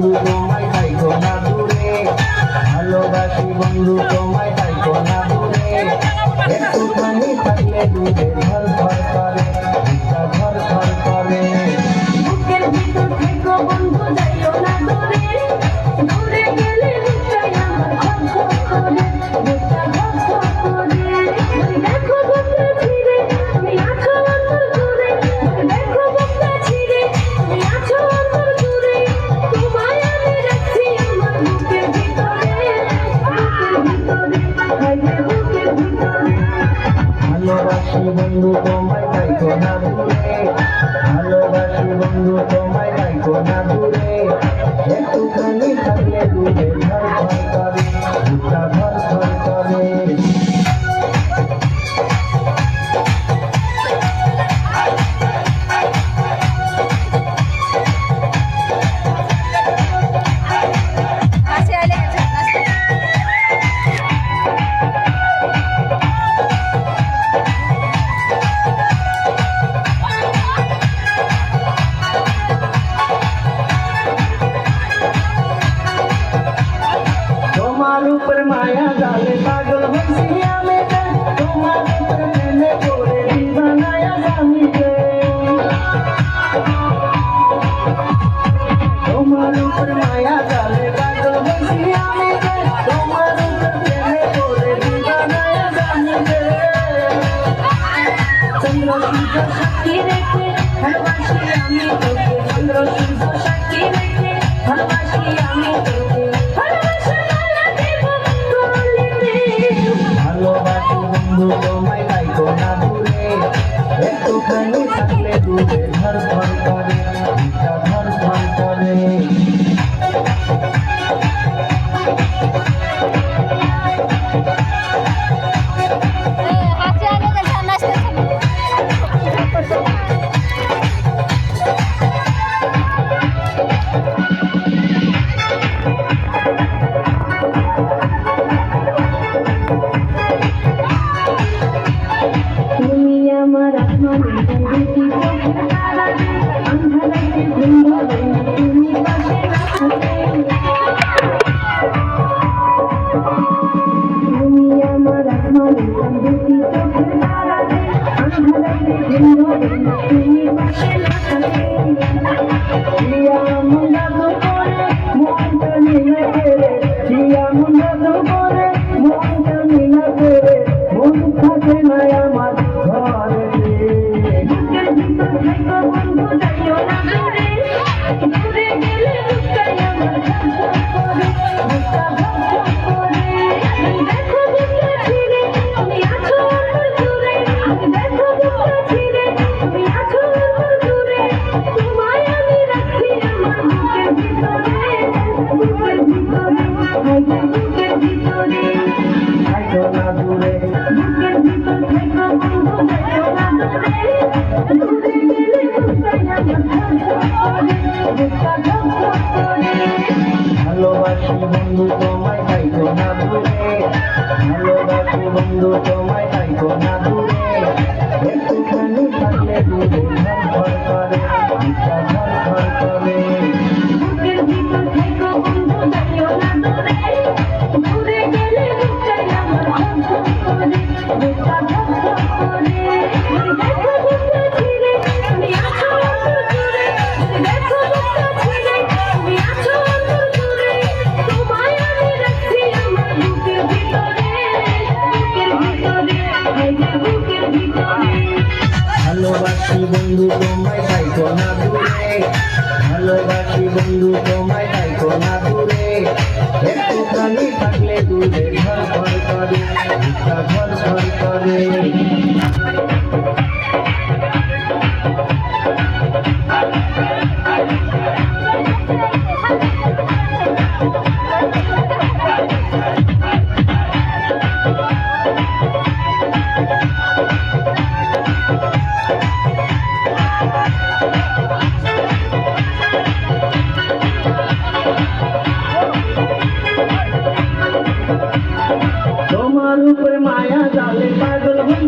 বন্ধু তোমায় পাইতো না দূরে, ভালোবাসি বন্ধু তোমায় পাইতো না দূরে, একটুখানি থাকলে দূরে ঘর ঘর করে, ঘর ঘর করে। বুকের ভিতর থেকো বন্ধু যাইও না দূরে, দূরে গেলে বুকটাই আমার ধক ধক করে, বুকটা ধক ধক করে। দেখো বুকটা ছিঁড়ে তুমি আছো অন্তর জুড়ে, দেখো বুকটা ছিঁড়ে তুমি আছো অন্তর জুড়ে, তোমায় আমি রাখছি আমার বুকের ভিতরে, বুকের ভিতরে, হায়রে বুকের ভিতরে। ভালোবাসি বন্ধু তোমায় পাইতো না দূরে, ভালোবাসি বন্ধু তোমায় পাইতো না দূরে, একটুখানি থাকলে দূরে ঘর ঘর করে, ঘর ঘর করে। তোমার উপর মায়া জালে পাগল হইছি আমি রে, তোমার উপর প্রেমে পড়ে দিবানায়া আমি রে। তোমার উপর মায়া জালে পাগল হইছি আমি রে, তোমার উপর প্রেমে পড়ে দিবানায়া আমি রে। চন্দ্র সূর্য সাক্ষী রেখে ভালোবাসি আমি তোকে, চন্দ্র সূর্য সাক্ষী রেখে ভালোবাসি আমি তোকে, ভালোবাসা মালা দেব গলিতে। ভালোবাসি বন্ধু তোমায় পাইতো না দূরে, একটুখানি থাকলে দূরে ঘর ঘর করে, ঘর ঘর করে। তুমি আমার আসমানের বন্ধু, চোখের তারা রে, আন্ধারাতে ঘুম হবে না তুমি পাশে না থাকলে। তুমি আমার আসমানের বন্ধু, চোখের তারা রে, আন্ধারাতে ঘুম হবে না তুমি পাশে না থাকলে। জিয়া মুন্ডা তো করে মনটা নীলা করে, জিয়া মুন্ডা তো করে মনটা নীলা করে, মন থাকে না আমার ঘরে। বুকের ভিতর থেকো বন্ধু যাইও না দূরে, দূরে গেলে বুকটাই আমার ধক ধক করে, বুকটা ধক ধক করে। দেখো বুকটা ছিঁড়ে তুমি আছো অন্তর জুড়ে, দেখো বুকটা ছিঁড়ে তুমি আছো অন্তর জুড়ে, তোমায় আমি রাখছি আমার বুকের ভিতরে, বুকের ভিতরে, হায়রে বুকের ভিতরে। পাইতো না দূরে, বুকের ভিতর থেকো বন্ধু যাইও না দূরে, দূরে গেলে বুকটাই আমার ধক ধক করে, বুকটা ধক ধক করে। ভালোবাসি বন্ধু তোমায় পাইতো না দূরে, ভালোবাসি বন্ধু তোমায় পাইতো না দূরে, একটুখানি থাকলে দূরে ঘর ঘর করে, ঘর ঘর করে। বুকের ভিতর থেকো বন্ধু যাইও না দূরে, দূরে গেলে বুকটাই আমার ধক ধক করে, বুকটা ধক ধক করে। দেখো বুকটা ছিঁড়ে তুমি আছো অন্তর জুড়ে, দেখো বুকটা ছিঁড়ে তুমি আছো অন্তর জুড়ে, তোমায় আমি রাখছি আমার বুকের ভিতরে, বুকের ভিতরে, হায়রে বুকের ভিতরে। ভালোবাসি বন্ধু তোমায় পাইতো না দূরে, ভালোবাসি বন্ধু তোমায় পাইতো না দূরে, একটুখানি থাকলে দূরে ঘর ঘর করে, ঘর ঘর করে। তোমার উপরে মায়া জালে পাগল হই